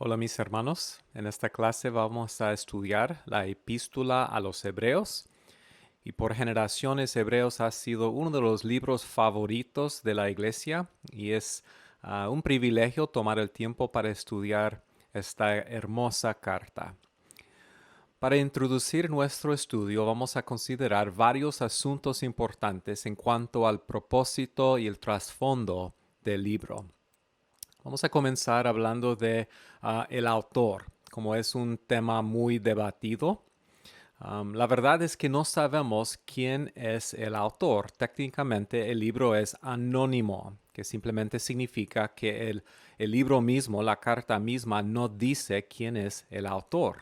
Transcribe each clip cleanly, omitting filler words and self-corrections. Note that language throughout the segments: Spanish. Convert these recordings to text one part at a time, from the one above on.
Hola mis hermanos, en esta clase vamos a estudiar la epístola a los Hebreos y por generaciones Hebreos ha sido uno de los libros favoritos de la iglesia y es un privilegio tomar el tiempo para estudiar esta hermosa carta. Para introducir nuestro estudio vamos a considerar varios asuntos importantes en cuanto al propósito y el trasfondo del libro. Vamos a comenzar hablando de el autor, como es un tema muy debatido. La verdad es que no sabemos quién es el autor. Técnicamente el libro es anónimo, que simplemente significa que el libro mismo, la carta misma, no dice quién es el autor.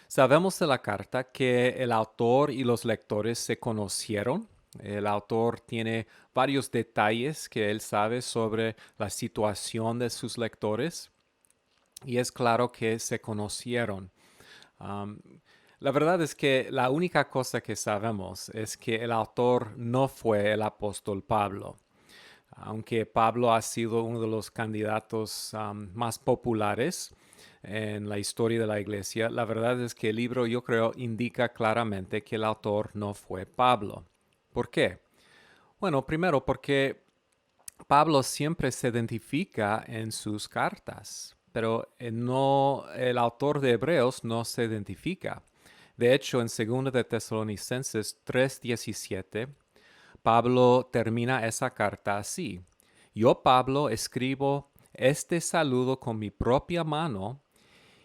Sabemos de la carta que el autor y los lectores se conocieron. El autor tiene varios detalles que él sabe sobre la situación de sus lectores y es claro que se conocieron. Um, la verdad es que la única cosa que sabemos es que el autor no fue el apóstol Pablo. Aunque Pablo ha sido uno de los candidatos más populares en la historia de la iglesia, la verdad es que el libro, yo creo, indica claramente que el autor no fue Pablo. ¿Por qué? Bueno, primero porque Pablo siempre se identifica en sus cartas, pero el autor de Hebreos no se identifica. De hecho, en 2 de Tesalonicenses 3:17, Pablo termina esa carta así. Yo, Pablo, escribo este saludo con mi propia mano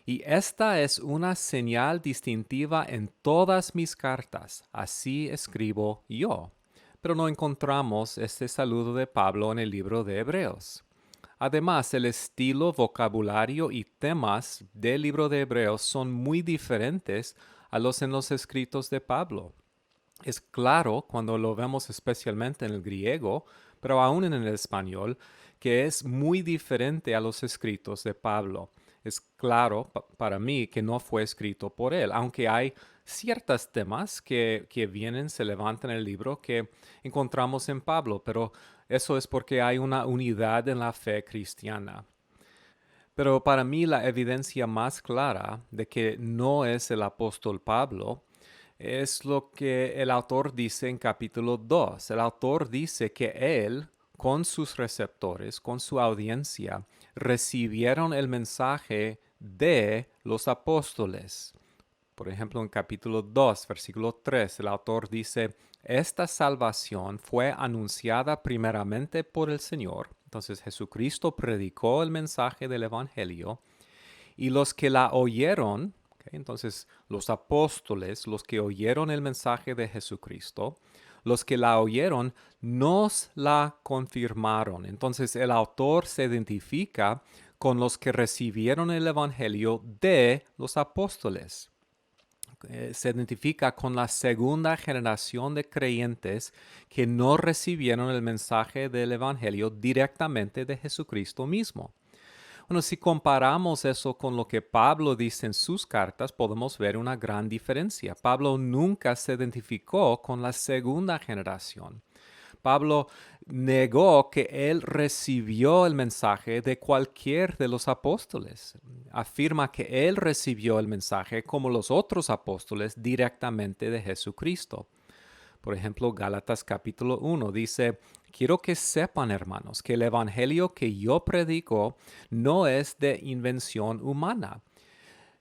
y esta es una señal distintiva en todas mis cartas. Así escribo yo. Pero no encontramos este saludo de Pablo en el libro de Hebreos. Además, el estilo, vocabulario y temas del libro de Hebreos son muy diferentes a los en los escritos de Pablo. Es claro cuando lo vemos especialmente en el griego, pero aún en el español, que es muy diferente a los escritos de Pablo. Es claro para mí que no fue escrito por él, aunque hay ciertos temas que vienen, se levantan en el libro que encontramos en Pablo, pero eso es porque hay una unidad en la fe cristiana. Pero para mí la evidencia más clara de que no es el apóstol Pablo es lo que el autor dice en capítulo 2. El autor dice que él, con sus receptores, con su audiencia, recibieron el mensaje de los apóstoles. Por ejemplo, en capítulo 2, versículo 3, el autor dice, esta salvación fue anunciada primeramente por el Señor. Entonces Jesucristo predicó el mensaje del Evangelio y los que la oyeron, ¿ok? Entonces los apóstoles, los que oyeron el mensaje de Jesucristo, los que la oyeron nos la confirmaron. Entonces el autor se identifica con los que recibieron el Evangelio de los apóstoles. Se identifica con la segunda generación de creyentes que no recibieron el mensaje del Evangelio directamente de Jesucristo mismo. Bueno, si comparamos eso con lo que Pablo dice en sus cartas, podemos ver una gran diferencia. Pablo nunca se identificó con la segunda generación. Pablo negó que él recibió el mensaje de cualquier de los apóstoles. Afirma que él recibió el mensaje como los otros apóstoles directamente de Jesucristo. Por ejemplo, Gálatas capítulo 1 dice, quiero que sepan, hermanos, que el evangelio que yo predico no es de invención humana.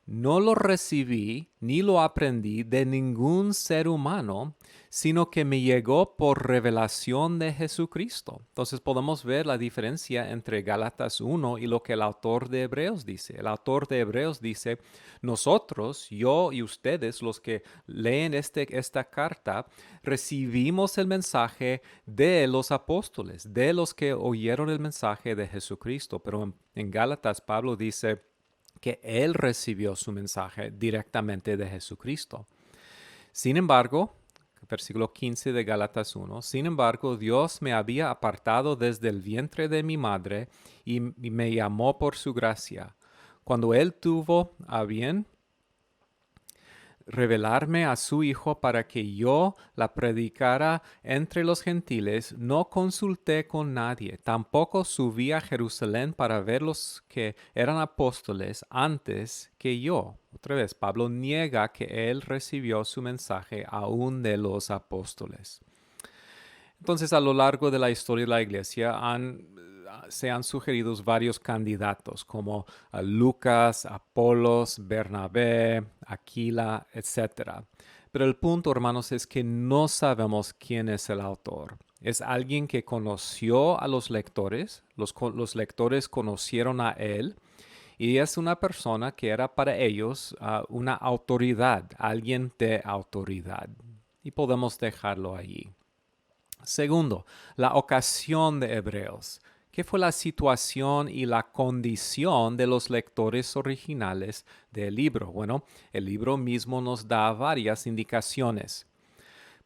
No lo recibí ni lo aprendí de ningún ser humano, sino que me llegó por revelación de Jesucristo. Entonces podemos ver la diferencia entre Gálatas 1 y lo que el autor de Hebreos dice. El autor de Hebreos dice, nosotros, yo y ustedes, los que leen esta carta, recibimos el mensaje de los apóstoles, de los que oyeron el mensaje de Jesucristo. Pero en Gálatas Pablo dice, que él recibió su mensaje directamente de Jesucristo. Sin embargo, versículo 15 de Gálatas 1, sin embargo, Dios me había apartado desde el vientre de mi madre y me llamó por su gracia. Cuando él tuvo a bien revelarme a su Hijo para que yo la predicara entre los gentiles, no consulté con nadie, tampoco subí a Jerusalén para ver los que eran apóstoles antes que yo. Otra vez, Pablo niega que él recibió su mensaje aún de los apóstoles. Entonces, a lo largo de la historia de la iglesia se han sugerido varios candidatos como Lucas, Apolos, Bernabé, Aquila, etc. Pero el punto, hermanos, es que no sabemos quién es el autor. Es alguien que conoció a los lectores, los lectores conocieron a él, y es una persona que era para ellos una autoridad, alguien de autoridad. Y podemos dejarlo allí. Segundo, la ocasión de Hebreos. ¿Qué fue la situación y la condición de los lectores originales del libro? Bueno, el libro mismo nos da varias indicaciones.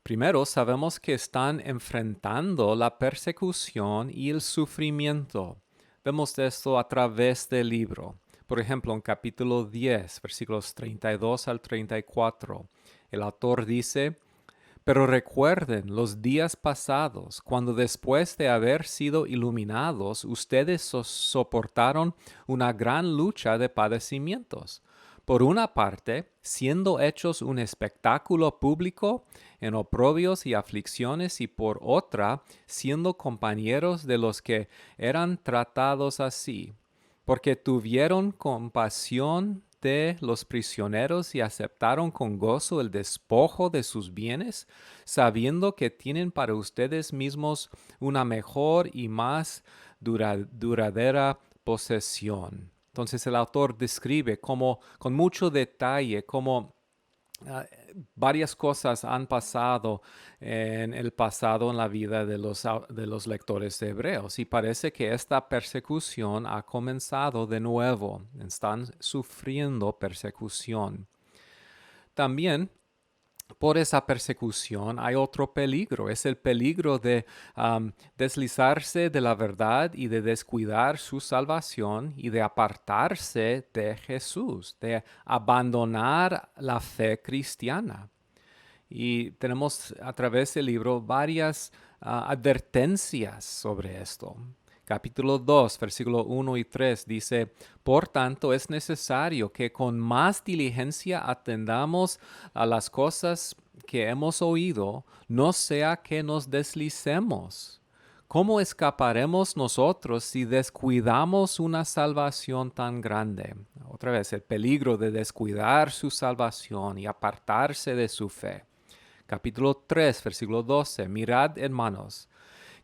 Primero, sabemos que están enfrentando la persecución y el sufrimiento. Vemos esto a través del libro. Por ejemplo, en capítulo 10, versículos 32 al 34, el autor dice: pero recuerden los días pasados, cuando después de haber sido iluminados, ustedes soportaron una gran lucha de padecimientos. Por una parte, siendo hechos un espectáculo público en oprobios y aflicciones, y por otra, siendo compañeros de los que eran tratados así, porque tuvieron compasión de los prisioneros y aceptaron con gozo el despojo de sus bienes, sabiendo que tienen para ustedes mismos una mejor y más duradera posesión. Entonces el autor describe como con mucho detalle cómo varias cosas han pasado en el pasado en la vida de los lectores de Hebreos, y parece que esta persecución ha comenzado de nuevo. Están sufriendo persecución. También por esa persecución hay otro peligro, es el peligro de deslizarse de la verdad y de descuidar su salvación y de apartarse de Jesús, de abandonar la fe cristiana. Y tenemos a través del libro varias advertencias sobre esto. Capítulo 2, versículo 1 y 3 dice: por tanto es necesario que con más diligencia atendamos a las cosas que hemos oído, no sea que nos deslicemos. ¿Cómo escaparemos nosotros si descuidamos una salvación tan grande? Otra vez, el peligro de descuidar su salvación y apartarse de su fe. Capítulo 3, versículo 12. Mirad, hermanos,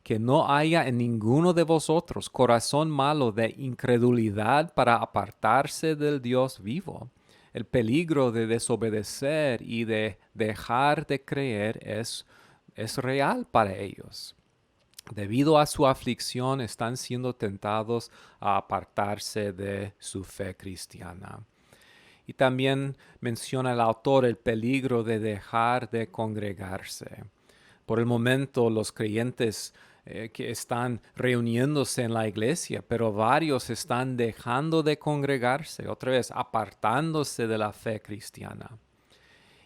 que no haya en ninguno de vosotros corazón malo de incredulidad para apartarse del Dios vivo. El peligro de desobedecer y de dejar de creer es real para ellos. Debido a su aflicción, están siendo tentados a apartarse de su fe cristiana. Y también menciona el autor el peligro de dejar de congregarse. Por el momento, los creyentes que están reuniéndose en la iglesia, pero varios están dejando de congregarse, otra vez apartándose de la fe cristiana.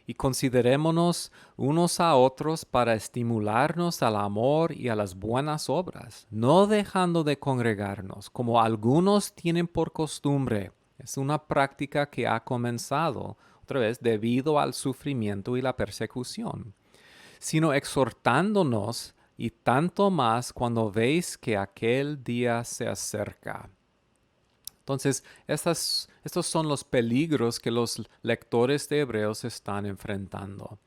Y considerémonos unos a otros para estimularnos al amor y a las buenas obras, no dejando de congregarnos, como algunos tienen por costumbre. Es una práctica que ha comenzado, otra vez, debido al sufrimiento y la persecución, sino exhortándonos, y tanto más cuando veis que aquel día se acerca. Entonces, estos son los peligros que los lectores de Hebreos están enfrentando.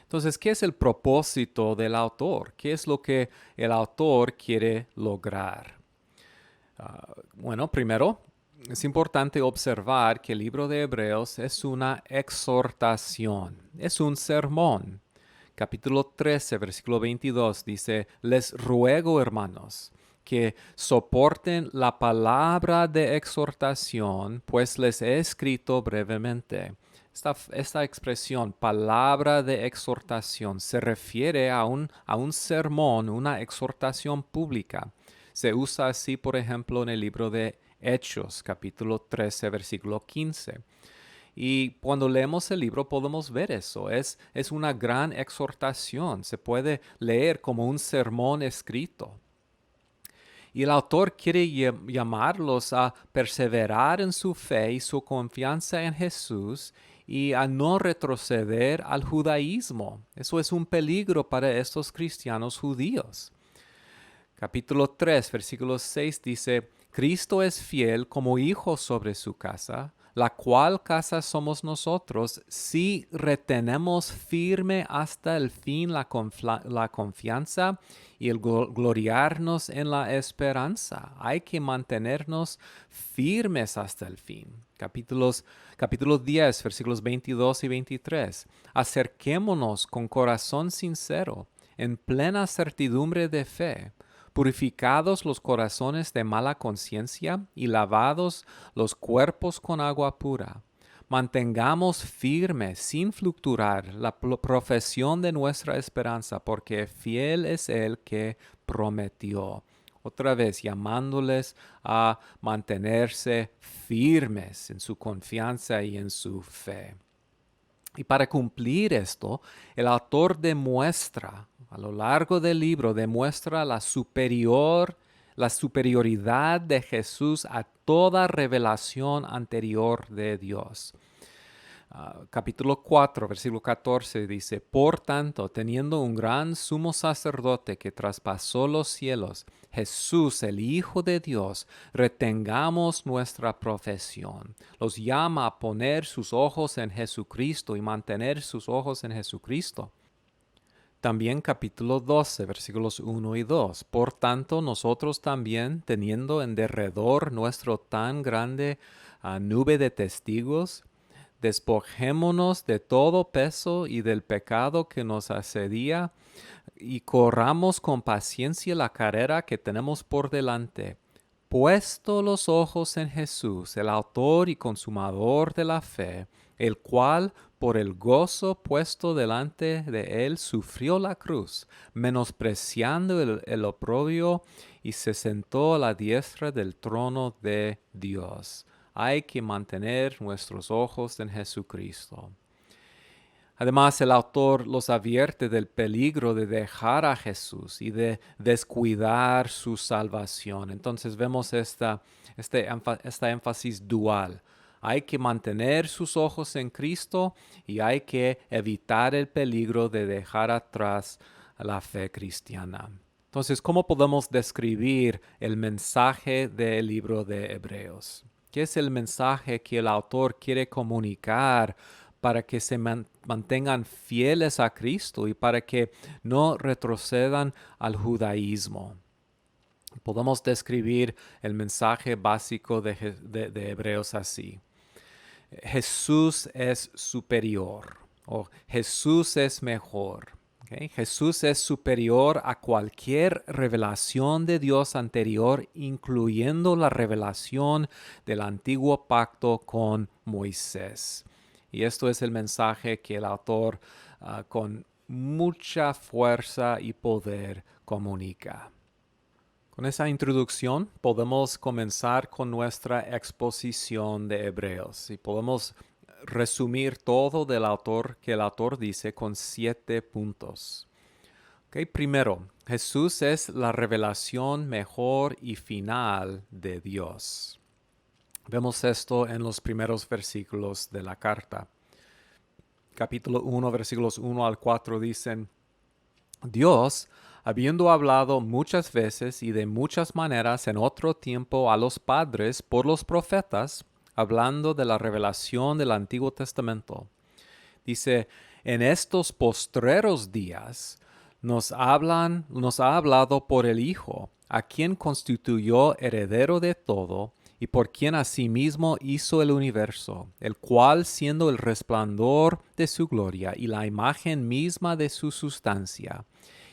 Entonces, ¿qué es el propósito del autor? ¿Qué es lo que el autor quiere lograr? Bueno, primero, es importante observar que el libro de Hebreos es una exhortación, es un sermón. Capítulo 13, versículo 22 dice: les ruego, hermanos, que soporten la palabra de exhortación, pues les he escrito brevemente. Esta expresión, palabra de exhortación, se refiere a un sermón, una exhortación pública. Se usa así, por ejemplo, en el libro de Hechos, capítulo 13, versículo 15. Y cuando leemos el libro podemos ver eso. Es una gran exhortación. Se puede leer como un sermón escrito. Y el autor quiere llamarlos a perseverar en su fe y su confianza en Jesús y a no retroceder al judaísmo. Eso es un peligro para estos cristianos judíos. Capítulo 3, versículo 6 dice, Cristo es fiel como hijo sobre su casa, la cual casa somos nosotros, si retenemos firme hasta el fin la confianza y el gloriarnos en la esperanza. Hay que mantenernos firmes hasta el fin. Capítulo 10, versículos 22 y 23. Acerquémonos con corazón sincero, en plena certidumbre de fe, purificados los corazones de mala conciencia y lavados los cuerpos con agua pura. Mantengamos firme, sin fluctuar, la profesión de nuestra esperanza, porque fiel es el que prometió. Otra vez llamándoles a mantenerse firmes en su confianza y en su fe. Y para cumplir esto, el autor demuestra, a lo largo del libro, demuestra la superioridad de Jesús a toda revelación anterior de Dios. Capítulo 4, versículo 14 dice, Por tanto, teniendo un gran sumo sacerdote que traspasó los cielos, Jesús, el Hijo de Dios, retengamos nuestra profesión. Los llama a poner sus ojos en Jesucristo y mantener sus ojos en Jesucristo. También capítulo 12, versículos 1 y 2. Por tanto, nosotros también, teniendo en derredor nuestro tan grande nube de testigos, despojémonos de todo peso y del pecado que nos asedia y corramos con paciencia la carrera que tenemos por delante, puesto los ojos en Jesús, el autor y consumador de la fe, el cual por el gozo puesto delante de él sufrió la cruz, menospreciando el oprobio, y se sentó a la diestra del trono de Dios. Hay que mantener nuestros ojos en Jesucristo. Además, el autor los advierte del peligro de dejar a Jesús y de descuidar su salvación. Entonces vemos esta énfasis dual. Hay que mantener sus ojos en Cristo y hay que evitar el peligro de dejar atrás la fe cristiana. Entonces, ¿cómo podemos describir el mensaje del libro de Hebreos? ¿Qué es el mensaje que el autor quiere comunicar para que se mantengan fieles a Cristo y para que no retrocedan al judaísmo? Podemos describir el mensaje básico de Hebreos así. Jesús es superior o Jesús es mejor. Okay. Jesús es superior a cualquier revelación de Dios anterior, incluyendo la revelación del antiguo pacto con Moisés. Y esto es el mensaje que el autor con mucha fuerza y poder comunica. Con esa introducción podemos comenzar con nuestra exposición de Hebreos y podemos resumir todo que el autor dice con 7 puntos. Okay, primero, Jesús es la revelación mejor y final de Dios. Vemos esto en los primeros versículos de la carta. Capítulo 1, versículos 1 al 4 dicen, Dios, habiendo hablado muchas veces y de muchas maneras en otro tiempo a los padres por los profetas, hablando de la revelación del Antiguo Testamento. Dice, en estos postreros días nos ha hablado por el Hijo, a quien constituyó heredero de todo, y por quien asimismo hizo el universo, el cual, siendo el resplandor de su gloria y la imagen misma de su sustancia,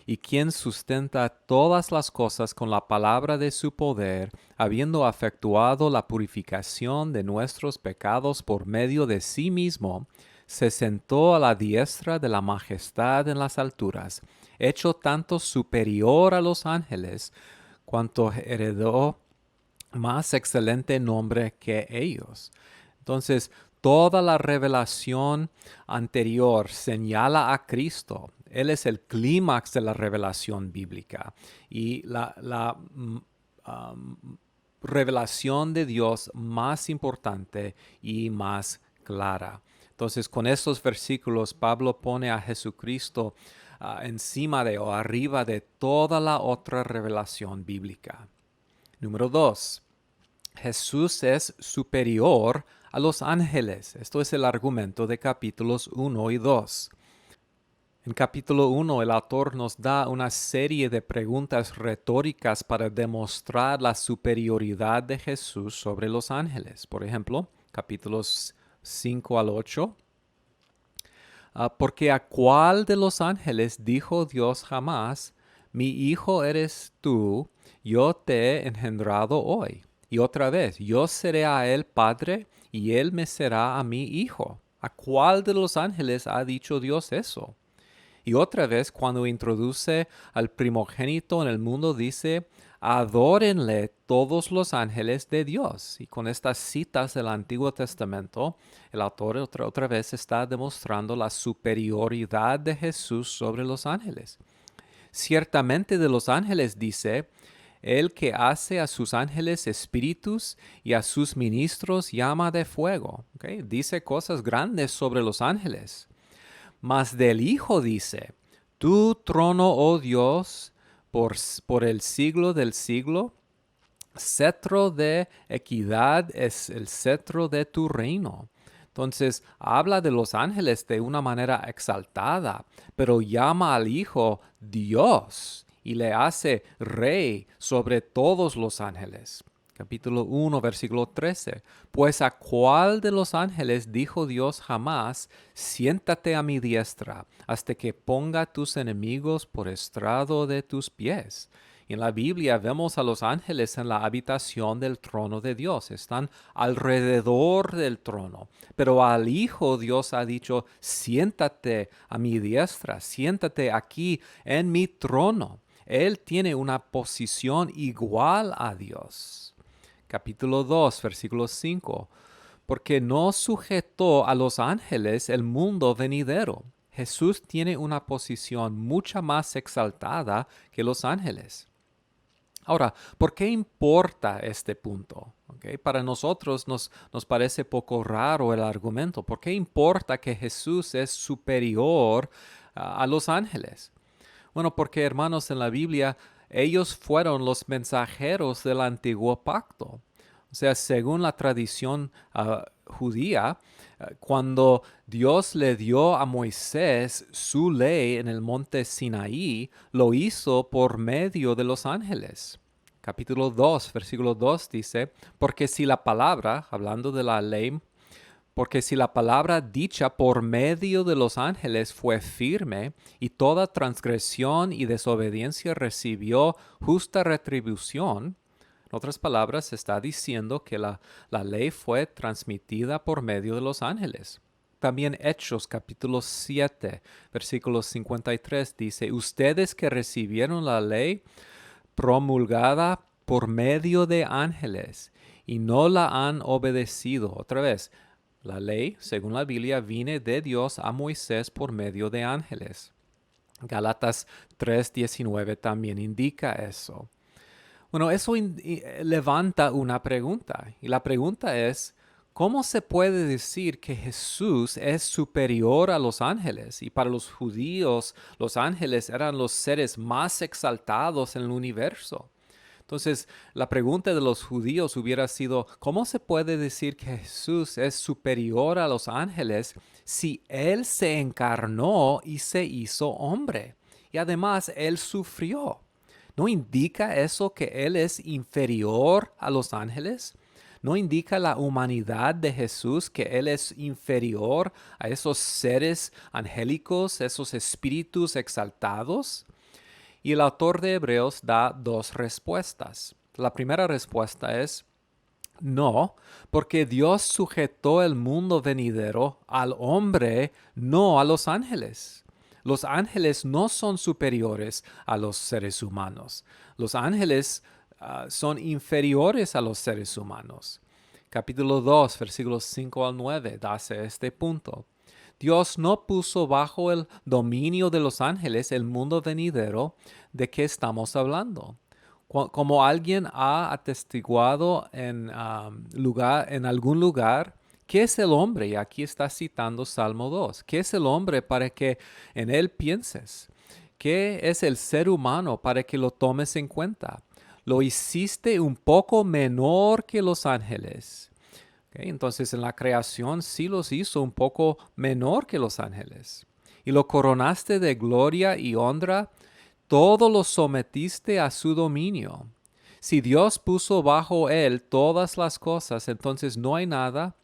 y quien sustenta todas las cosas con la palabra de su poder, habiendo efectuado la purificación de nuestros pecados por medio de sí mismo, se sentó a la diestra de la majestad en las alturas, hecho tanto superior a los ángeles, cuanto heredó más excelente nombre que ellos. Entonces, toda la revelación anterior señala a Cristo. Él es el clímax de la revelación bíblica y la revelación de Dios más importante y más clara. Entonces, con estos versículos, Pablo pone a Jesucristo encima de o arriba de toda la otra revelación bíblica. Número 2. Jesús es superior a los ángeles. Esto es el argumento de capítulos 1 y 2. En capítulo 1, el autor nos da una serie de preguntas retóricas para demostrar la superioridad de Jesús sobre los ángeles. Por ejemplo, capítulos 5 al 8. Porque a cuál de los ángeles dijo Dios jamás, mi hijo eres tú, yo te he engendrado hoy. Y otra vez, yo seré a él padre y él me será a mí hijo. ¿A cuál de los ángeles ha dicho Dios eso? Y otra vez, cuando introduce al primogénito en el mundo, dice, adórenle todos los ángeles de Dios. Y con estas citas del Antiguo Testamento, el autor otra vez está demostrando la superioridad de Jesús sobre los ángeles. Ciertamente de los ángeles dice, el que hace a sus ángeles espíritus y a sus ministros llama de fuego. ¿Okay? Dice cosas grandes sobre los ángeles. Mas del Hijo dice, tu trono, oh Dios, por el siglo del siglo, cetro de equidad es el cetro de tu reino. Entonces habla de los ángeles de una manera exaltada, pero llama al Hijo Dios y le hace rey sobre todos los ángeles. Capítulo 1, versículo 13. Pues a cuál de los ángeles dijo Dios jamás, siéntate a mi diestra, hasta que ponga tus enemigos por estrado de tus pies. Y en la Biblia vemos a los ángeles en la habitación del trono de Dios, están alrededor del trono. Pero al Hijo Dios ha dicho, siéntate a mi diestra, siéntate aquí en mi trono. Él tiene una posición igual a Dios. Capítulo 2, versículo 5. Porque no sujetó a los ángeles el mundo venidero. Jesús tiene una posición mucho más exaltada que los ángeles. Ahora, ¿por qué importa este punto? ¿Okay? Para nosotros nos parece poco raro el argumento. ¿Por qué importa que Jesús es superior a los ángeles? Bueno, porque hermanos, en la Biblia ellos fueron los mensajeros del antiguo pacto. O sea, según la tradición judía, cuando Dios le dio a Moisés su ley en el monte Sinaí, lo hizo por medio de los ángeles. Capítulo 2, versículo 2 dice, porque si la palabra, hablando de la ley, porque si la palabra dicha por medio de los ángeles fue firme y toda transgresión y desobediencia recibió justa retribución, en otras palabras, está diciendo que la ley fue transmitida por medio de los ángeles. También Hechos capítulo 7, versículo 53 dice, ustedes que recibieron la ley promulgada por medio de ángeles y no la han obedecido. Otra vez, la ley, según la Biblia, viene de Dios a Moisés por medio de ángeles. Gálatas 3:19 también indica eso. Bueno, eso levanta una pregunta, y la pregunta es, ¿cómo se puede decir que Jesús es superior a los ángeles? Y para los judíos, los ángeles eran los seres más exaltados en el universo. Entonces, la pregunta de los judíos hubiera sido, ¿cómo se puede decir que Jesús es superior a los ángeles si Él se encarnó y se hizo hombre? Y además, Él sufrió. ¿No indica eso que Él es inferior a los ángeles? ¿No indica la humanidad de Jesús que Él es inferior a esos seres angélicos, esos espíritus exaltados? Y el autor de Hebreos da dos respuestas. La primera respuesta es no, porque Dios sujetó el mundo venidero al hombre, no a los ángeles. Los ángeles no son superiores a los seres humanos. Los ángeles son inferiores a los seres humanos. Capítulo 2, versículos 5 al 9, hace este punto. Dios no puso bajo el dominio de los ángeles el mundo venidero de que estamos hablando. Como alguien ha atestiguado en algún lugar, ¿qué es el hombre? Y aquí está citando Salmo 2. ¿Qué es el hombre para que en él pienses? ¿Qué es el ser humano para que lo tomes en cuenta? Lo hiciste un poco menor que los ángeles. Okay, entonces en la creación sí los hizo un poco menor que los ángeles. Y lo coronaste de gloria y honra, todo lo sometiste a su dominio. Si Dios puso bajo él todas las cosas, entonces no hay nada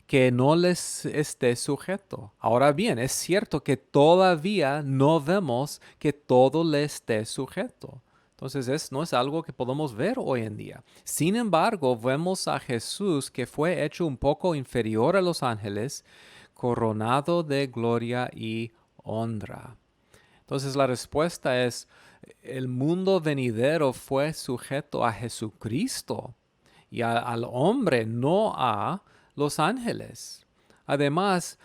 que no les esté sujeto. Ahora bien, es cierto que todavía no vemos que todo le esté sujeto. Entonces no es algo que podemos ver hoy en día. Sin embargo, vemos a Jesús que fue hecho un poco inferior a los ángeles, coronado de gloria y honra. Entonces la respuesta es, el mundo venidero fue sujeto a Jesucristo y al hombre, no a los ángeles. Además,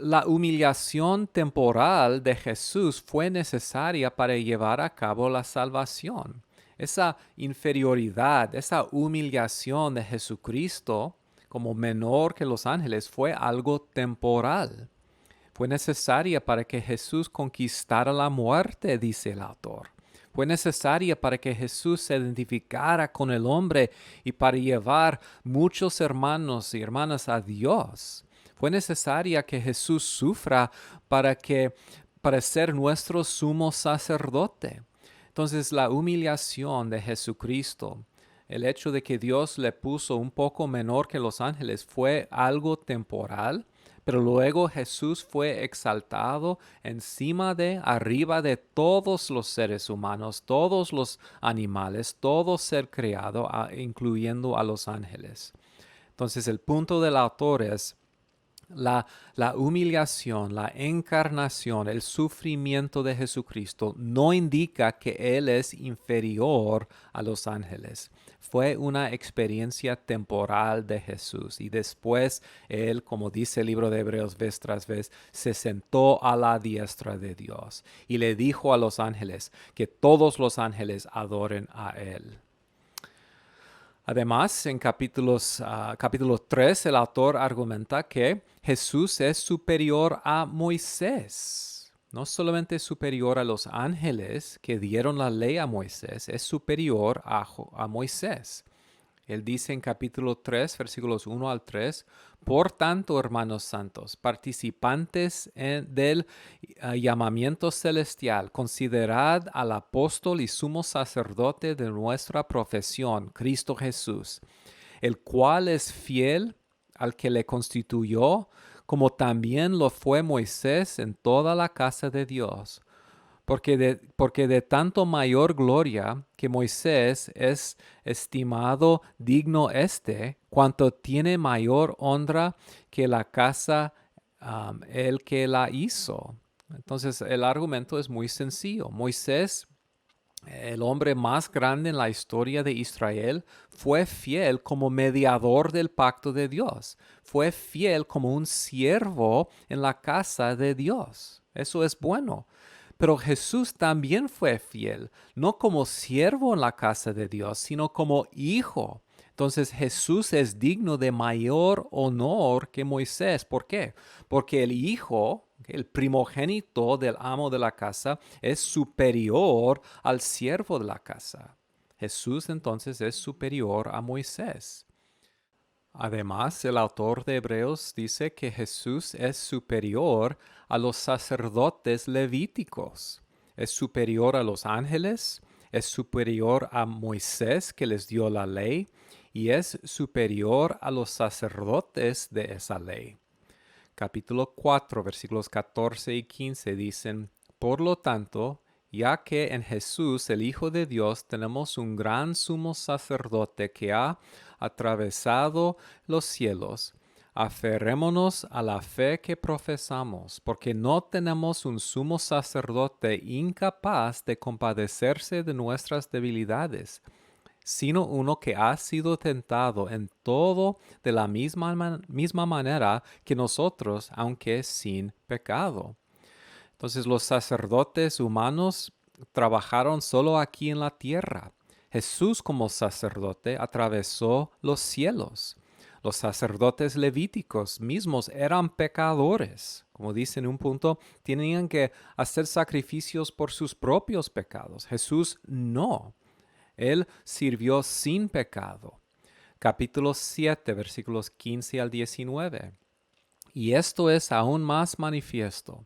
la humillación temporal de Jesús fue necesaria para llevar a cabo la salvación. Esa inferioridad, esa humillación de Jesucristo como menor que los ángeles fue algo temporal. Fue necesaria para que Jesús conquistara la muerte, dice el autor. Fue necesaria para que Jesús se identificara con el hombre y para llevar muchos hermanos y hermanas a Dios. Fue necesaria que Jesús sufra para ser nuestro sumo sacerdote. Entonces la humillación de Jesucristo, el hecho de que Dios le puso un poco menor que los ángeles, fue algo temporal. Pero luego Jesús fue exaltado arriba de todos los seres humanos, todos los animales, todo ser creado, incluyendo a los ángeles. Entonces el punto del autor es la humillación, la encarnación, el sufrimiento de Jesucristo no indica que Él es inferior a los ángeles. Fue una experiencia temporal de Jesús y después Él, como dice el libro de Hebreos vez tras vez, se sentó a la diestra de Dios y le dijo a los ángeles que todos los ángeles adoren a Él. Además, en capítulo 3, el autor argumenta que Jesús es superior a Moisés. No solamente superior a los ángeles que dieron la ley a Moisés, es superior a Moisés. Él dice en capítulo 3, versículos 1 al 3, por tanto, hermanos santos, participantes del llamamiento celestial, considerad al apóstol y sumo sacerdote de nuestra profesión, Cristo Jesús, el cual es fiel al que le constituyó, como también lo fue Moisés en toda la casa de Dios. Porque de tanto mayor gloria que Moisés es estimado digno cuanto tiene mayor honra que la casa el que la hizo. Entonces el argumento es muy sencillo. Moisés, el hombre más grande en la historia de Israel, fue fiel como mediador del pacto de Dios. Fue fiel como un siervo en la casa de Dios. Eso es bueno. Pero Jesús también fue fiel, no como siervo en la casa de Dios, sino como hijo. Entonces Jesús es digno de mayor honor que Moisés. ¿Por qué? Porque el hijo, el primogénito del amo de la casa, es superior al siervo de la casa. Jesús entonces es superior a Moisés. Además, el autor de Hebreos dice que Jesús es superior a los sacerdotes levíticos, es superior a los ángeles, es superior a Moisés que les dio la ley y es superior a los sacerdotes de esa ley. Capítulo 4, versículos 14 y 15 dicen, por lo tanto, ya que en Jesús, el Hijo de Dios, tenemos un gran sumo sacerdote que ha atravesado los cielos, aferrémonos a la fe que profesamos, porque no tenemos un sumo sacerdote incapaz de compadecerse de nuestras debilidades, sino uno que ha sido tentado en todo de la misma manera que nosotros, aunque sin pecado. Entonces los sacerdotes humanos trabajaron solo aquí en la tierra. Jesús como sacerdote atravesó los cielos. Los sacerdotes levíticos mismos eran pecadores. Como dice en un punto, tenían que hacer sacrificios por sus propios pecados. Jesús no. Él sirvió sin pecado. Capítulo 7, versículos 15 al 19. Y esto es aún más manifiesto.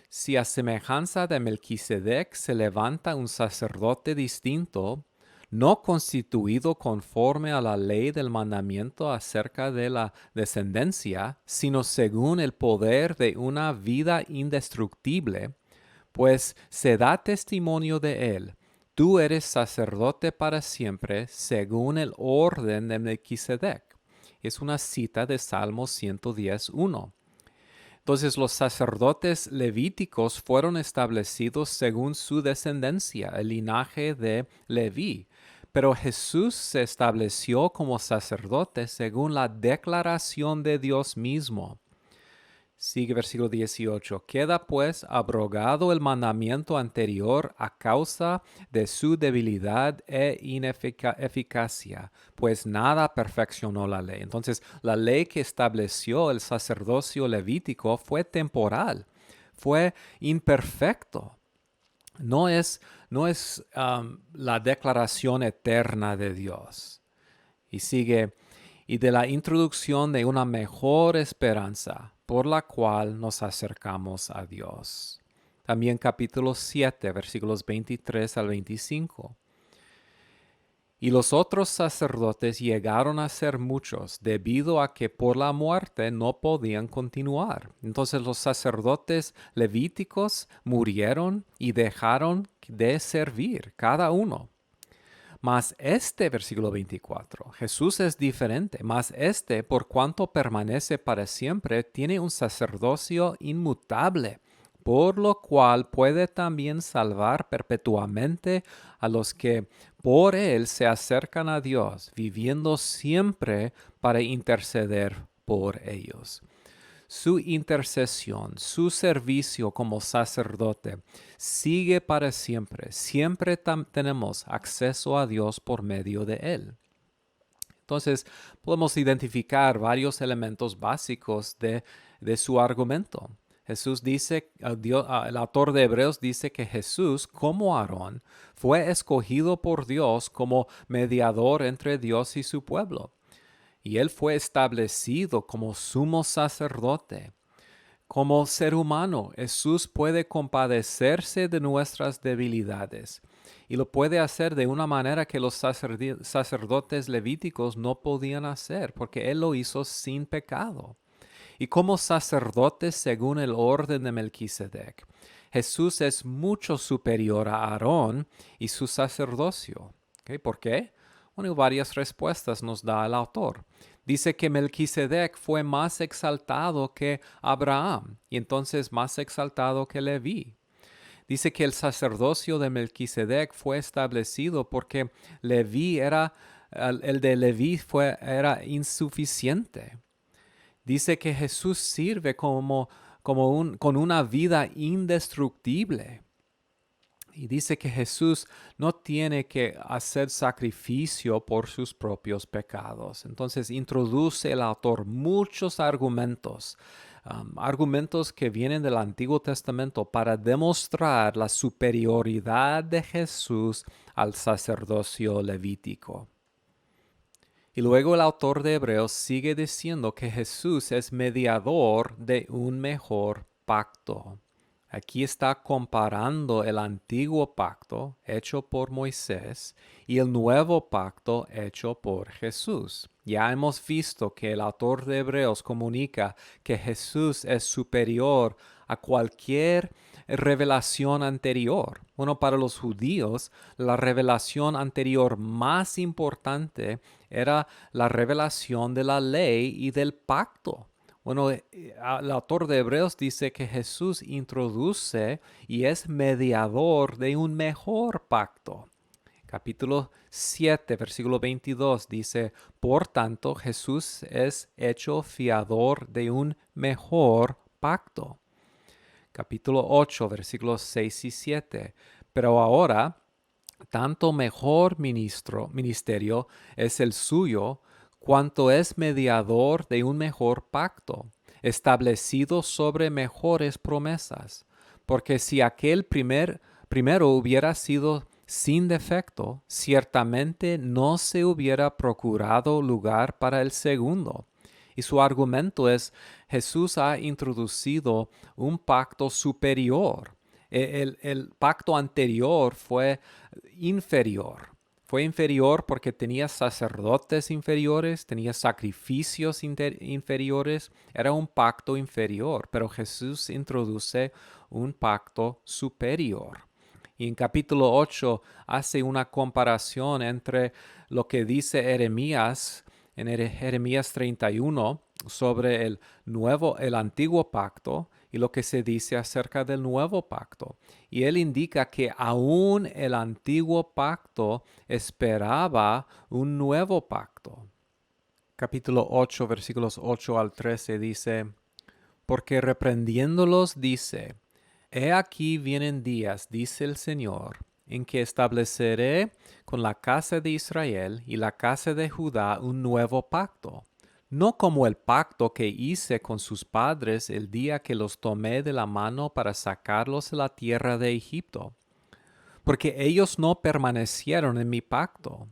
Si a semejanza de Melquisedec se levanta un sacerdote distinto, no constituido conforme a la ley del mandamiento acerca de la descendencia, sino según el poder de una vida indestructible, pues se da testimonio de él. Tú eres sacerdote para siempre, según el orden de Melquisedec. Es una cita de Salmo 110:1. Entonces los sacerdotes levíticos fueron establecidos según su descendencia, el linaje de Leví. Pero Jesús se estableció como sacerdote según la declaración de Dios mismo. Sigue versículo 18. Queda pues abrogado el mandamiento anterior a causa de su debilidad e ineficacia, pues nada perfeccionó la ley. Entonces, la ley que estableció el sacerdocio levítico fue temporal, fue imperfecto. No es la declaración eterna de Dios. Y sigue, y de la introducción de una mejor esperanza, por la cual nos acercamos a Dios. También capítulo 7, versículos 23 al 25. Y los otros sacerdotes llegaron a ser muchos, debido a que por la muerte no podían continuar. Entonces los sacerdotes levíticos murieron y dejaron de servir, cada uno. Mas versículo 24, Jesús es diferente, mas por cuanto permanece para siempre, tiene un sacerdocio inmutable, por lo cual puede también salvar perpetuamente a los que por él se acercan a Dios, viviendo siempre para interceder por ellos. Su intercesión, su servicio como sacerdote sigue para siempre. Siempre tenemos acceso a Dios por medio de él. Entonces, podemos identificar varios elementos básicos de su argumento. Jesús dice, el autor de Hebreos dice que Jesús, como Aarón, fue escogido por Dios como mediador entre Dios y su pueblo. Y él fue establecido como sumo sacerdote. Como ser humano, Jesús puede compadecerse de nuestras debilidades y lo puede hacer de una manera que los sacerdotes levíticos no podían hacer, porque él lo hizo sin pecado. Y como sacerdote según el orden de Melquisedec, Jesús es mucho superior a Aarón y su sacerdocio. ¿Okay? ¿Por qué? Bueno, varias respuestas nos da el autor. Dice que Melquisedec fue más exaltado que Abraham y entonces más exaltado que Leví. Dice que el sacerdocio de Melquisedec fue establecido porque el de Leví era insuficiente. Dice que Jesús sirve con una vida indestructible. Y dice que Jesús no tiene que hacer sacrificio por sus propios pecados. Entonces introduce el autor muchos argumentos, argumentos que vienen del Antiguo Testamento para demostrar la superioridad de Jesús al sacerdocio levítico. Y luego el autor de Hebreos sigue diciendo que Jesús es mediador de un mejor pacto. Aquí está comparando el antiguo pacto hecho por Moisés y el nuevo pacto hecho por Jesús. Ya hemos visto que el autor de Hebreos comunica que Jesús es superior a cualquier revelación anterior. Bueno, para los judíos, la revelación anterior más importante era la revelación de la ley y del pacto. Bueno, el autor de Hebreos dice que Jesús introduce y es mediador de un mejor pacto. Capítulo 7, versículo 22 dice, por tanto Jesús es hecho fiador de un mejor pacto. Capítulo 8, versículos 6 y 7. Pero ahora, tanto mejor ministerio es el suyo, cuanto es mediador de un mejor pacto, establecido sobre mejores promesas. Porque si aquel primero hubiera sido sin defecto, ciertamente no se hubiera procurado lugar para el segundo. Y su argumento es, Jesús ha introducido un pacto superior. El pacto anterior fue inferior. Fue inferior porque tenía sacerdotes inferiores, tenía sacrificios inferiores. Era un pacto inferior, pero Jesús introduce un pacto superior. Y en capítulo 8 hace una comparación entre lo que dice Jeremías en Jeremías 31 sobre el antiguo pacto y lo que se dice acerca del nuevo pacto. Y él indica que aún el antiguo pacto esperaba un nuevo pacto. Capítulo 8, versículos 8 al 13 dice, porque reprendiéndolos dice, he aquí vienen días, dice el Señor, en que estableceré con la casa de Israel y la casa de Judá un nuevo pacto, no como el pacto que hice con sus padres el día que los tomé de la mano para sacarlos de la tierra de Egipto, porque ellos no permanecieron en mi pacto,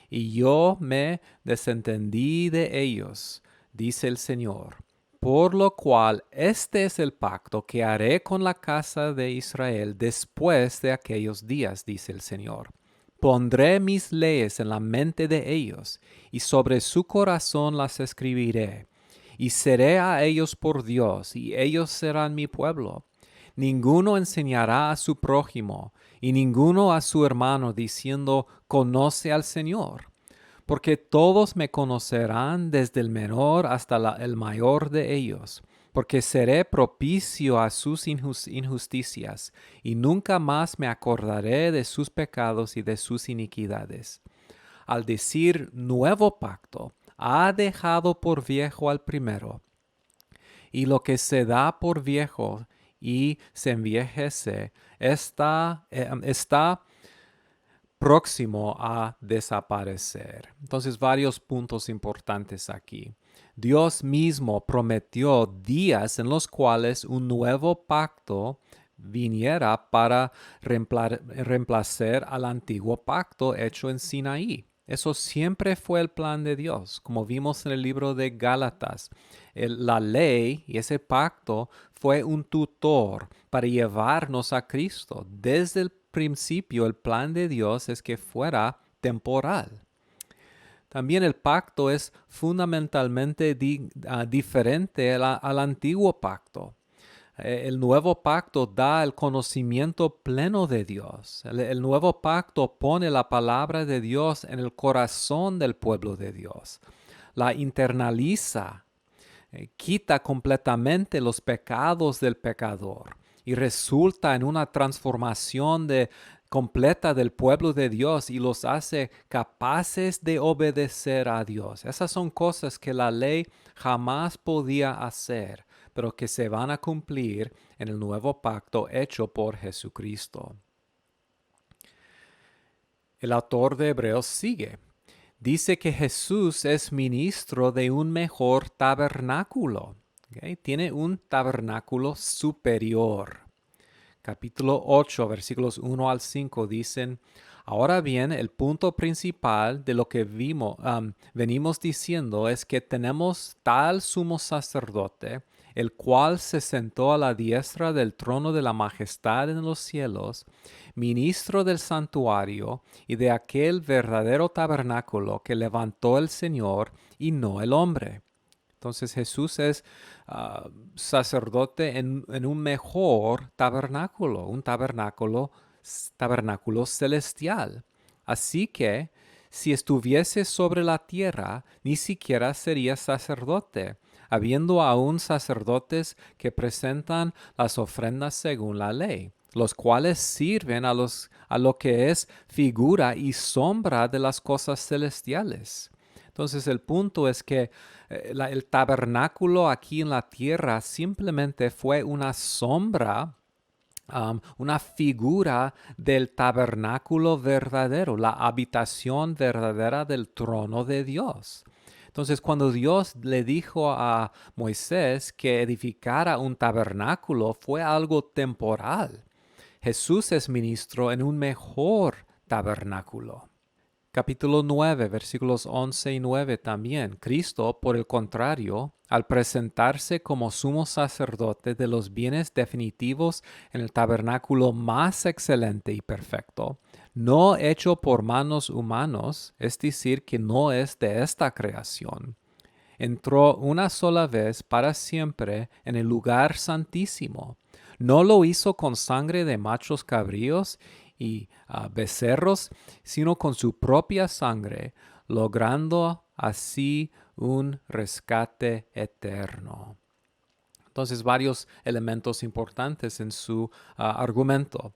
y yo me desentendí de ellos, dice el Señor. Por lo cual este es el pacto que haré con la casa de Israel después de aquellos días, dice el Señor. Pondré mis leyes en la mente de ellos, y sobre su corazón las escribiré. Y seré a ellos por Dios, y ellos serán mi pueblo. Ninguno enseñará a su prójimo, y ninguno a su hermano, diciendo, conoce al Señor. Porque todos me conocerán desde el menor hasta el mayor de ellos, porque seré propicio a sus injusticias, y nunca más me acordaré de sus pecados y de sus iniquidades. Al decir nuevo pacto, ha dejado por viejo al primero, y lo que se da por viejo y se envejece está próximo a desaparecer. Entonces, varios puntos importantes aquí. Dios mismo prometió días en los cuales un nuevo pacto viniera para reemplazar al antiguo pacto hecho en Sinaí. Eso siempre fue el plan de Dios, como vimos en el libro de Gálatas. La ley y ese pacto fue un tutor para llevarnos a Cristo. Desde el principio, el plan de Dios es que fuera temporal. También el pacto es fundamentalmente diferente al antiguo pacto. El nuevo pacto da el conocimiento pleno de Dios. El nuevo pacto pone la palabra de Dios en el corazón del pueblo de Dios. La internaliza, quita completamente los pecados del pecador y resulta en una transformación completa del pueblo de Dios y los hace capaces de obedecer a Dios. Esas son cosas que la ley jamás podía hacer, pero que se van a cumplir en el nuevo pacto hecho por Jesucristo. El autor de Hebreos sigue. Dice que Jesús es ministro de un mejor tabernáculo. ¿Okay? Tiene un tabernáculo superior. Capítulo 8, versículos 1 al 5 dicen, ahora bien, el punto principal de lo que venimos diciendo es que tenemos tal sumo sacerdote, el cual se sentó a la diestra del trono de la majestad en los cielos, ministro del santuario y de aquel verdadero tabernáculo que levantó el Señor y no el hombre. Entonces Jesús es sacerdote en un mejor tabernáculo, un tabernáculo celestial. Así que si estuviese sobre la tierra, ni siquiera sería sacerdote, habiendo aún sacerdotes que presentan las ofrendas según la ley, los cuales sirven a lo que es figura y sombra de las cosas celestiales. Entonces el punto es que el tabernáculo aquí en la tierra simplemente fue una sombra, una figura del tabernáculo verdadero, la habitación verdadera del trono de Dios. Entonces, cuando Dios le dijo a Moisés que edificara un tabernáculo, fue algo temporal. Jesús es ministro en un mejor tabernáculo. Capítulo 9, versículos 11 y 9 también. Cristo, por el contrario, al presentarse como sumo sacerdote de los bienes definitivos en el tabernáculo más excelente y perfecto, no hecho por manos humanos, es decir, que no es de esta creación, entró una sola vez para siempre en el lugar santísimo. No lo hizo con sangre de machos cabríos y becerros, sino con su propia sangre, logrando así un rescate eterno. Entonces, varios elementos importantes en su argumento.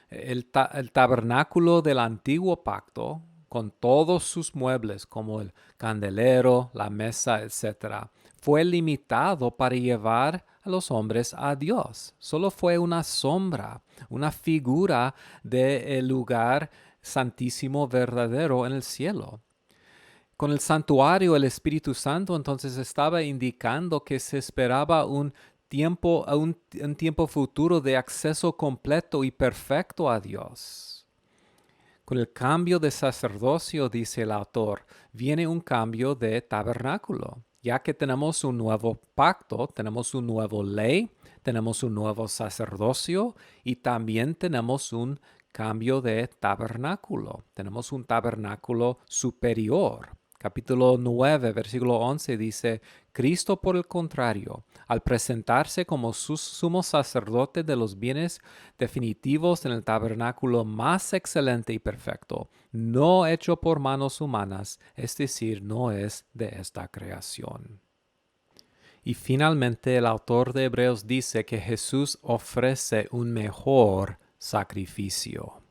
El tabernáculo del antiguo pacto, con todos sus muebles como el candelero, la mesa, etc., fue limitado para llevar a los hombres a Dios. Solo fue una sombra, una figura del lugar santísimo verdadero en el cielo. Con el santuario, el Espíritu Santo entonces estaba indicando que se esperaba un tiempo futuro de acceso completo y perfecto a Dios. Con el cambio de sacerdocio, dice el autor, viene un cambio de tabernáculo, ya que tenemos un nuevo pacto, tenemos un nuevo ley, tenemos un nuevo sacerdocio y también tenemos un cambio de tabernáculo. Tenemos un tabernáculo superior. Capítulo 9, versículo 11 dice, Cristo por el contrario, al presentarse como sumo sacerdote de los bienes definitivos en el tabernáculo más excelente y perfecto, no hecho por manos humanas, es decir, no es de esta creación. Y finalmente el autor de Hebreos dice que Jesús ofrece un mejor sacrificio.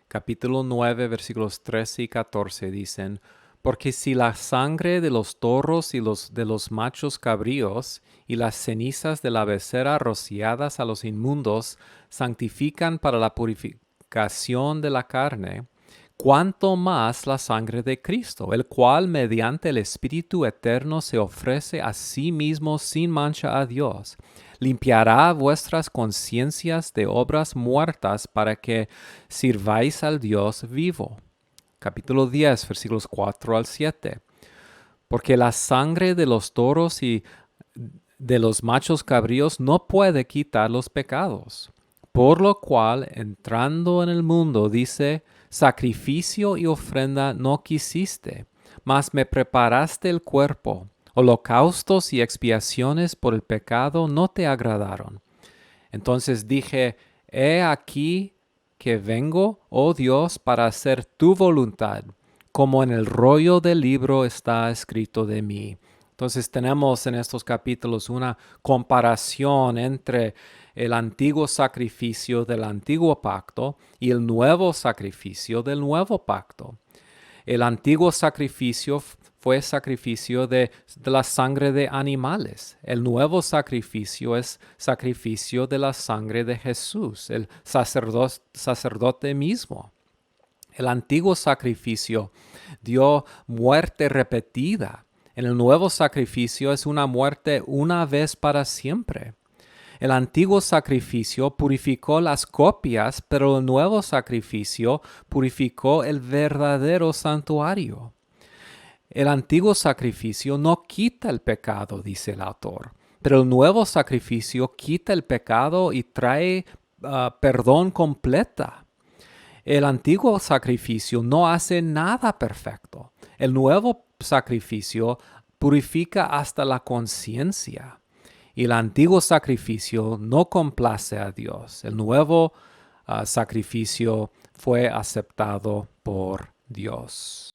Capítulo 9, versículos 13 y 14 dicen, porque si la sangre de los toros y de los machos cabríos y las cenizas de la becerra rociadas a los inmundos santifican para la purificación de la carne, cuánto más la sangre de Cristo, el cual mediante el Espíritu eterno se ofrece a sí mismo sin mancha a Dios, limpiará vuestras conciencias de obras muertas para que sirváis al Dios vivo. Capítulo 10, versículos 4 al 7. Porque la sangre de los toros y de los machos cabríos no puede quitar los pecados. Por lo cual, entrando en el mundo, dice, sacrificio y ofrenda no quisiste, mas me preparaste el cuerpo. Holocaustos y expiaciones por el pecado no te agradaron. Entonces dije, he aquí que vengo, oh Dios, para hacer tu voluntad, como en el rollo del libro está escrito de mí. Entonces tenemos en estos capítulos una comparación entre el antiguo sacrificio del antiguo pacto y el nuevo sacrificio del nuevo pacto. El antiguo sacrificio fue sacrificio de la sangre de animales. El nuevo sacrificio es sacrificio de la sangre de Jesús, el sacerdote mismo. El antiguo sacrificio dio muerte repetida. En el nuevo sacrificio es una muerte una vez para siempre. El antiguo sacrificio purificó las copias, pero el nuevo sacrificio purificó el verdadero santuario. El antiguo sacrificio no quita el pecado, dice el autor, pero el nuevo sacrificio quita el pecado y trae perdón completa. El antiguo sacrificio no hace nada perfecto. El nuevo sacrificio purifica hasta la conciencia. Y el antiguo sacrificio no complace a Dios. El nuevo sacrificio fue aceptado por Dios.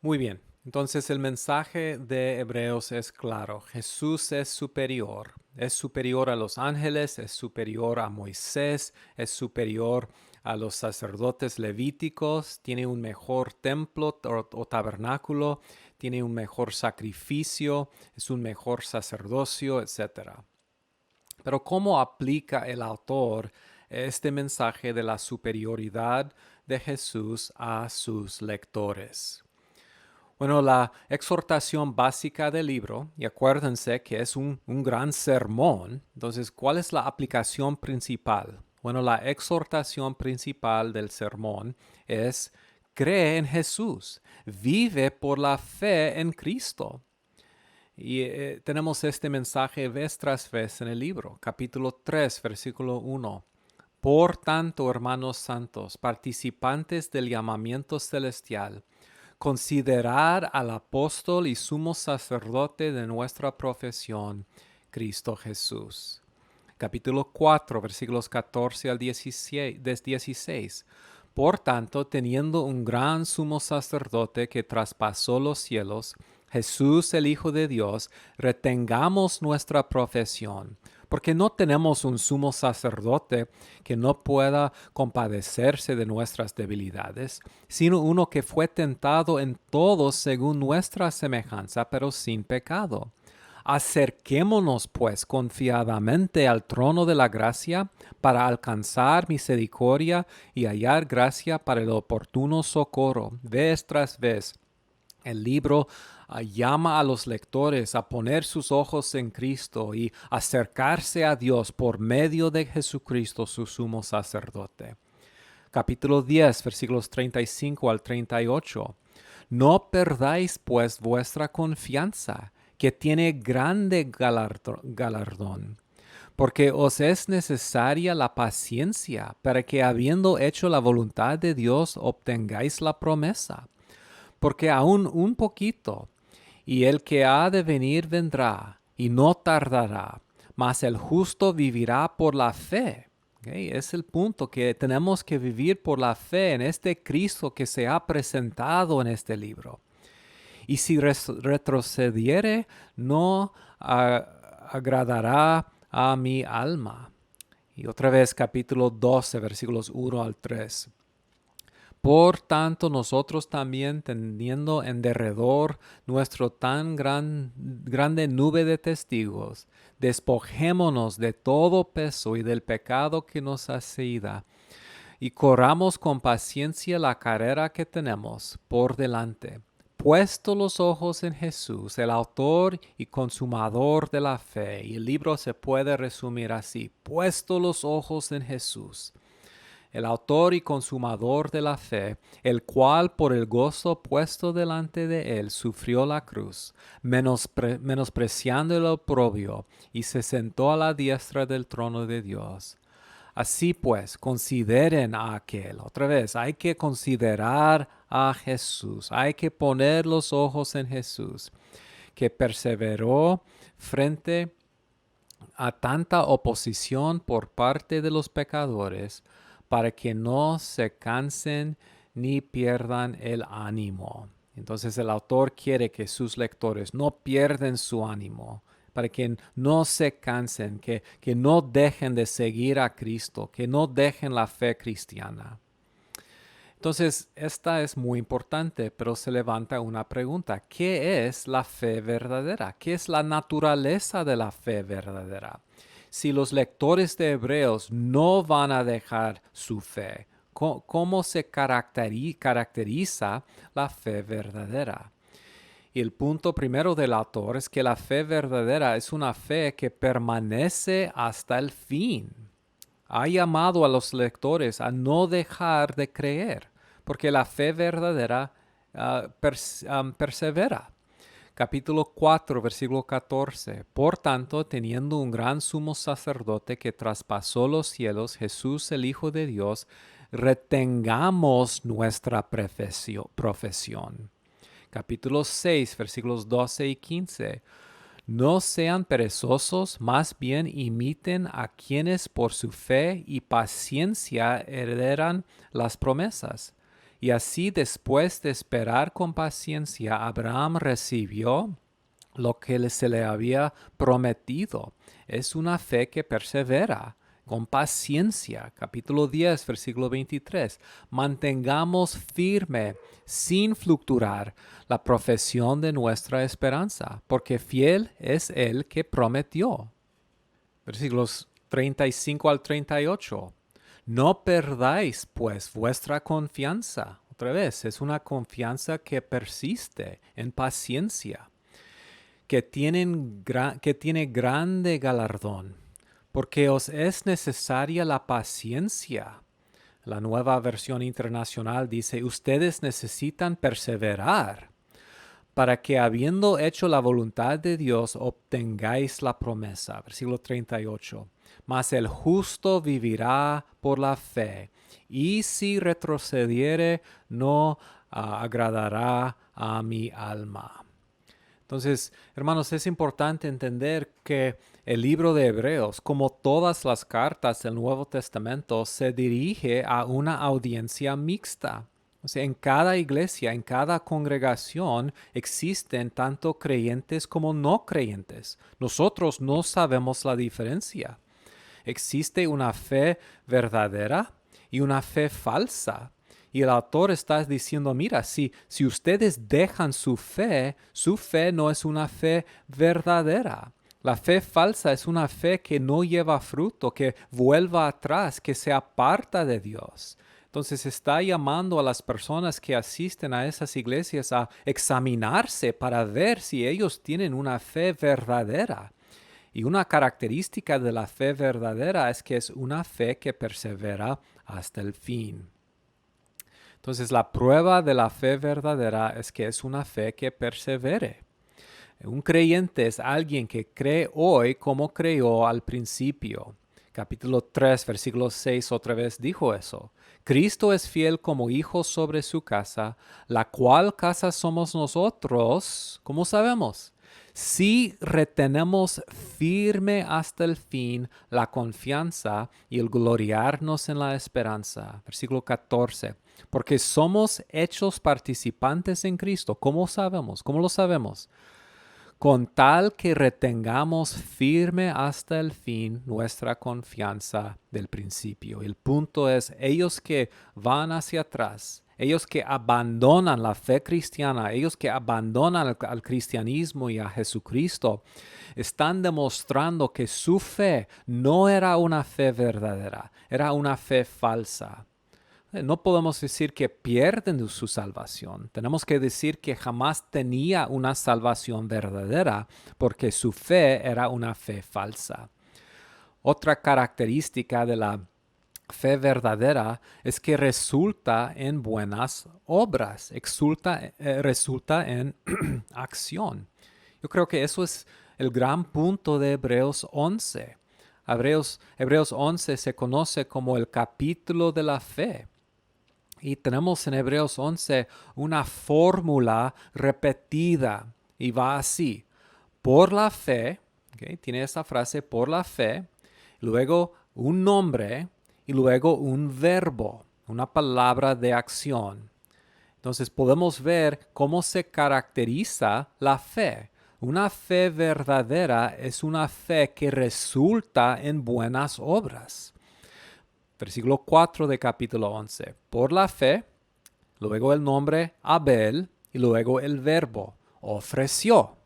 Muy bien, Entonces el mensaje de Hebreos es claro. Jesús es superior. Es superior a los ángeles, es superior a Moisés, es superior a los sacerdotes levíticos, tiene un mejor templo o tabernáculo, tiene un mejor sacrificio, es un mejor sacerdocio, etc. Pero ¿cómo aplica el autor este mensaje de la superioridad de Jesús a sus lectores? Bueno, la exhortación básica del libro, y acuérdense que es un gran sermón, entonces, ¿cuál es la aplicación principal? Bueno, la exhortación principal del sermón es: cree en Jesús, vive por la fe en Cristo. Y tenemos este mensaje vez tras vez en el libro, capítulo 3, versículo 1. Por tanto, hermanos santos, participantes del llamamiento celestial, considerar al apóstol y sumo sacerdote de nuestra profesión, Cristo Jesús. Capítulo 4, versículos 14 al 16. Por tanto, teniendo un gran sumo sacerdote que traspasó los cielos, Jesús el Hijo de Dios, retengamos nuestra profesión, porque no tenemos un sumo sacerdote que no pueda compadecerse de nuestras debilidades, sino uno que fue tentado en todo según nuestra semejanza, pero sin pecado. Acerquémonos, pues, confiadamente al trono de la gracia para alcanzar misericordia y hallar gracia para el oportuno socorro. Vez tras vez, el libro llama a los lectores a poner sus ojos en Cristo y acercarse a Dios por medio de Jesucristo, su sumo sacerdote. Capítulo 10, versículos 35 al 38. No perdáis, pues, vuestra confianza, que tiene grande galardón, porque os es necesaria la paciencia para que, habiendo hecho la voluntad de Dios, obtengáis la promesa. Porque aún un poquito, y el que ha de venir vendrá, y no tardará, mas el justo vivirá por la fe. ¿Okay? Es el punto, que tenemos que vivir por la fe en este Cristo que se ha presentado en este libro. Y si retrocediere, no agradará a mi alma. Y otra vez capítulo 12, versículos 1 al 3. Por tanto, nosotros también, teniendo en derredor nuestro tan grande nube de testigos, despojémonos de todo peso y del pecado que nos asedia, y corramos con paciencia la carrera que tenemos por delante, puesto los ojos en Jesús, el autor y consumador de la fe. Y el libro se puede resumir así: puesto los ojos en Jesús, el autor y consumador de la fe, el cual por el gozo puesto delante de él sufrió la cruz, menospreciando el oprobio, y se sentó a la diestra del trono de Dios. Así pues, consideren a aquel. Otra vez, hay que considerar a Jesús, hay que poner los ojos en Jesús, que perseveró frente a tanta oposición por parte de los pecadores, para que no se cansen ni pierdan el ánimo. Entonces el autor quiere que sus lectores no pierdan su ánimo, para que no se cansen, que no dejen de seguir a Cristo, que no dejen la fe cristiana. Entonces, esta es muy importante, pero se levanta una pregunta: ¿qué es la fe verdadera? ¿Qué es la naturaleza de la fe verdadera? Si los lectores de Hebreos no van a dejar su fe, ¿cómo se caracteriza la fe verdadera? Y el punto primero del autor es que la fe verdadera es una fe que permanece hasta el fin. Ha llamado a los lectores a no dejar de creer, porque la fe verdadera persevera. Capítulo 4, versículo 14. Por tanto, teniendo un gran sumo sacerdote que traspasó los cielos, Jesús el Hijo de Dios, retengamos nuestra profesión. Capítulo 6, versículos 12 y 15. No sean perezosos, más bien imiten a quienes por su fe y paciencia heredan las promesas. Y así después de esperar con paciencia, Abraham recibió lo que se le había prometido. Es una fe que persevera con paciencia. Capítulo 10, versículo 23. Mantengamos firme, sin fluctuar, la profesión de nuestra esperanza, porque fiel es el que prometió. Versículos 35 al 38. No perdáis, pues, vuestra confianza. Otra vez, es una confianza que persiste en paciencia, que tiene grande galardón, porque os es necesaria la paciencia. La Nueva Versión Internacional dice, ustedes necesitan perseverar para que habiendo hecho la voluntad de Dios obtengáis la promesa. Versículo 38. Mas el justo vivirá por la fe, y si retrocediere no agradará a mi alma. Entonces, hermanos, es importante entender que el libro de Hebreos, como todas las cartas del Nuevo Testamento, se dirige a una audiencia mixta. O sea, en cada iglesia, en cada congregación, existen tanto creyentes como no creyentes. Nosotros no sabemos la diferencia. Existe una fe verdadera y una fe falsa. Y el autor está diciendo, mira, si ustedes dejan su fe no es una fe verdadera. La fe falsa es una fe que no lleva fruto, que vuelva atrás, que se aparta de Dios. Entonces está llamando a las personas que asisten a esas iglesias a examinarse para ver si ellos tienen una fe verdadera. Y una característica de la fe verdadera es que es una fe que persevera hasta el fin. Entonces, la prueba de la fe verdadera es que es una fe que persevere. Un creyente es alguien que cree hoy como creyó al principio. Capítulo 3, versículo 6 otra vez dijo eso. Cristo es fiel como hijo sobre su casa, la cual casa somos nosotros, ¿cómo sabemos? Si retenemos firme hasta el fin la confianza y el gloriarnos en la esperanza. Versículo 14. Porque somos hechos participantes en Cristo. ¿Cómo sabemos? ¿Cómo lo sabemos? Con tal que retengamos firme hasta el fin nuestra confianza del principio. El punto es, ellos que van hacia atrás, ellos que abandonan la fe cristiana, ellos que abandonan al cristianismo y a Jesucristo, están demostrando que su fe no era una fe verdadera, era una fe falsa. No podemos decir que pierden su salvación. Tenemos que decir que jamás tenía una salvación verdadera porque su fe era una fe falsa. Otra característica de la fe verdadera es que resulta en buenas obras, resulta en acción. Yo creo que eso es el gran punto de Hebreos 11. Hebreos 11 se conoce como el capítulo de la fe. Y tenemos en Hebreos 11 una fórmula repetida y va así. Por la fe, ¿okay? Tiene esa frase, por la fe, luego un nombre y luego un verbo, una palabra de acción. Entonces podemos ver cómo se caracteriza la fe. Una fe verdadera es una fe que resulta en buenas obras. Versículo 4 de capítulo 11. Por la fe, luego el nombre Abel y luego el verbo ofreció.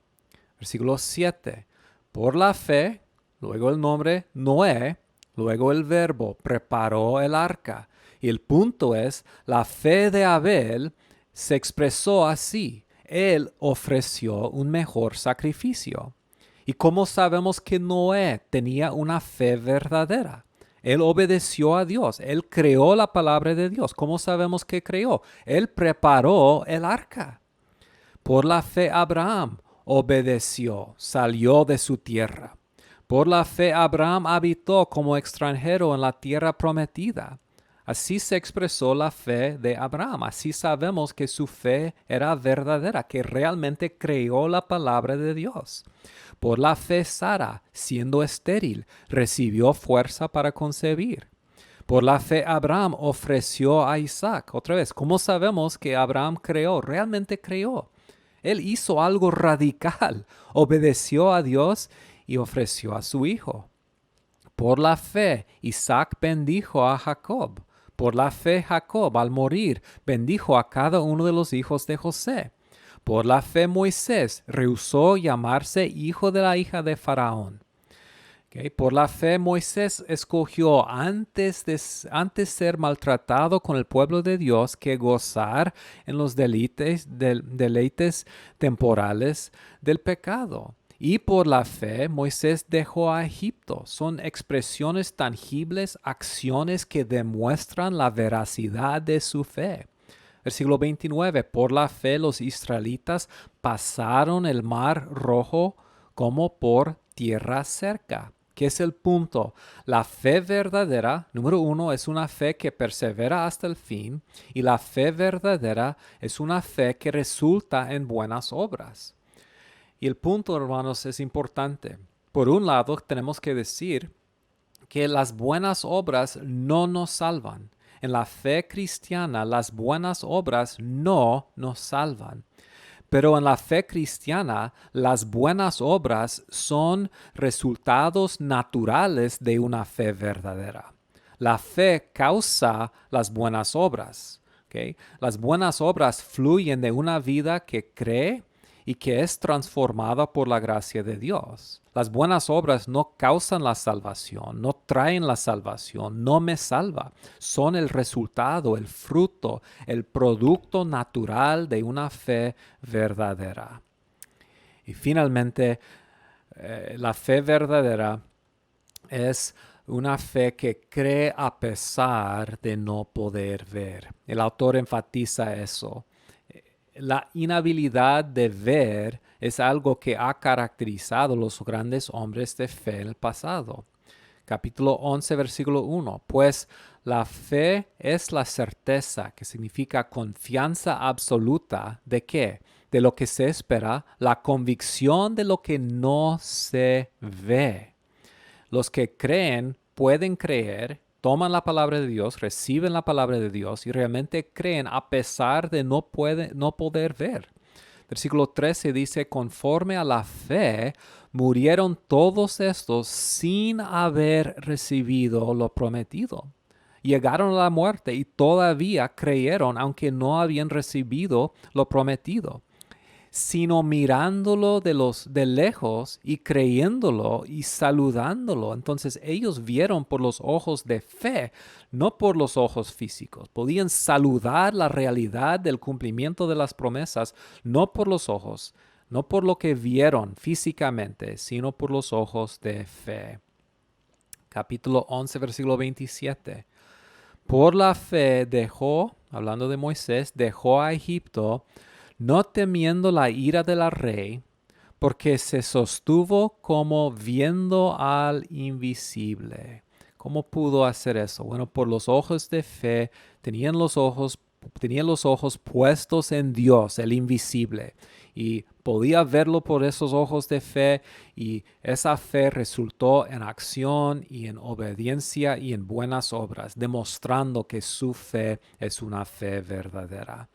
Versículo 7. Por la fe, luego el nombre Noé, luego el verbo preparó el arca. Y el punto es, la fe de Abel se expresó así. Él ofreció un mejor sacrificio. ¿Y cómo sabemos que Noé tenía una fe verdadera? Él obedeció a Dios. Él creó la palabra de Dios. ¿Cómo sabemos que creó? Él preparó el arca. Por la fe Abraham obedeció, salió de su tierra. Por la fe Abraham habitó como extranjero en la tierra prometida. Así se expresó la fe de Abraham. Así sabemos que su fe era verdadera, que realmente creyó la palabra de Dios. Por la fe Sara, siendo estéril, recibió fuerza para concebir. Por la fe Abraham ofreció a Isaac. Otra vez, ¿cómo sabemos que Abraham creó? Realmente creó. Él hizo algo radical. Obedeció a Dios y ofreció a su hijo. Por la fe, Isaac bendijo a Jacob. Por la fe, Jacob, al morir, bendijo a cada uno de los hijos de José. Por la fe, Moisés rehusó llamarse hijo de la hija de Faraón. Por la fe, Moisés escogió antes ser maltratado con el pueblo de Dios que gozar en los deleites temporales del pecado. Y por la fe, Moisés dejó a Egipto. Son expresiones tangibles, acciones que demuestran la veracidad de su fe. Versículo 29. Por la fe, los israelitas pasaron el mar rojo como por tierra seca. ¿Qué es el punto? La fe verdadera, número uno, es una fe que persevera hasta el fin, y la fe verdadera es una fe que resulta en buenas obras. Y el punto, hermanos, es importante. Por un lado, tenemos que decir que las buenas obras no nos salvan. En la fe cristiana, las buenas obras no nos salvan. Pero en la fe cristiana, las buenas obras son resultados naturales de una fe verdadera. La fe causa las buenas obras. ¿Okay? Las buenas obras fluyen de una vida que cree y que es transformada por la gracia de Dios. Las buenas obras no causan la salvación, no traen la salvación, no me salva. Son el resultado, el fruto, el producto natural de una fe verdadera. Y finalmente, la fe verdadera es una fe que cree a pesar de no poder ver. El autor enfatiza eso. La inhabilidad de ver es algo que ha caracterizado a los grandes hombres de fe en el pasado. Capítulo 11, versículo 1. Pues la fe es la certeza, que significa confianza absoluta de qué? De lo que se espera, la convicción de lo que no se ve. Los que creen pueden creer, toman la palabra de Dios, reciben la palabra de Dios y realmente creen a pesar de no poder ver. Versículo 13 dice, conforme a la fe, murieron todos estos sin haber recibido lo prometido. Llegaron a la muerte y todavía creyeron, aunque no habían recibido lo prometido, sino mirándolo de lejos y creyéndolo y saludándolo. Entonces ellos vieron por los ojos de fe, no por los ojos físicos. Podían saludar la realidad del cumplimiento de las promesas, no por los ojos, no por lo que vieron físicamente, sino por los ojos de fe. Capítulo 11, versículo 27. Por la fe dejó, hablando de Moisés, dejó a Egipto, no temiendo la ira del rey, porque se sostuvo como viendo al invisible. ¿Cómo pudo hacer eso? Bueno, por los ojos de fe, tenían los ojos puestos en Dios, el invisible, y podía verlo por esos ojos de fe, y esa fe resultó en acción y en obediencia y en buenas obras, demostrando que su fe es una fe verdadera.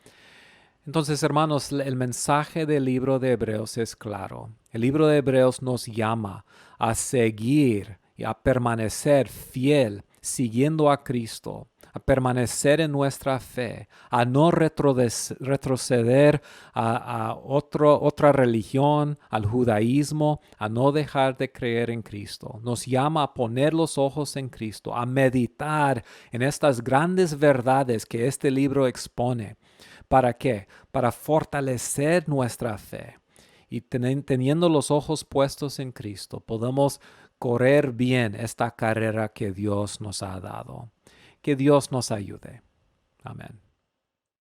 Entonces, hermanos, el mensaje del libro de Hebreos es claro. El libro de Hebreos nos llama a seguir y a permanecer fiel, siguiendo a Cristo, a permanecer en nuestra fe, a no retroceder a otra religión, al judaísmo, a no dejar de creer en Cristo. Nos llama a poner los ojos en Cristo, a meditar en estas grandes verdades que este libro expone. ¿Para qué? Para fortalecer nuestra fe. Y teniendo los ojos puestos en Cristo, podemos correr bien esta carrera que Dios nos ha dado. Que Dios nos ayude. Amén.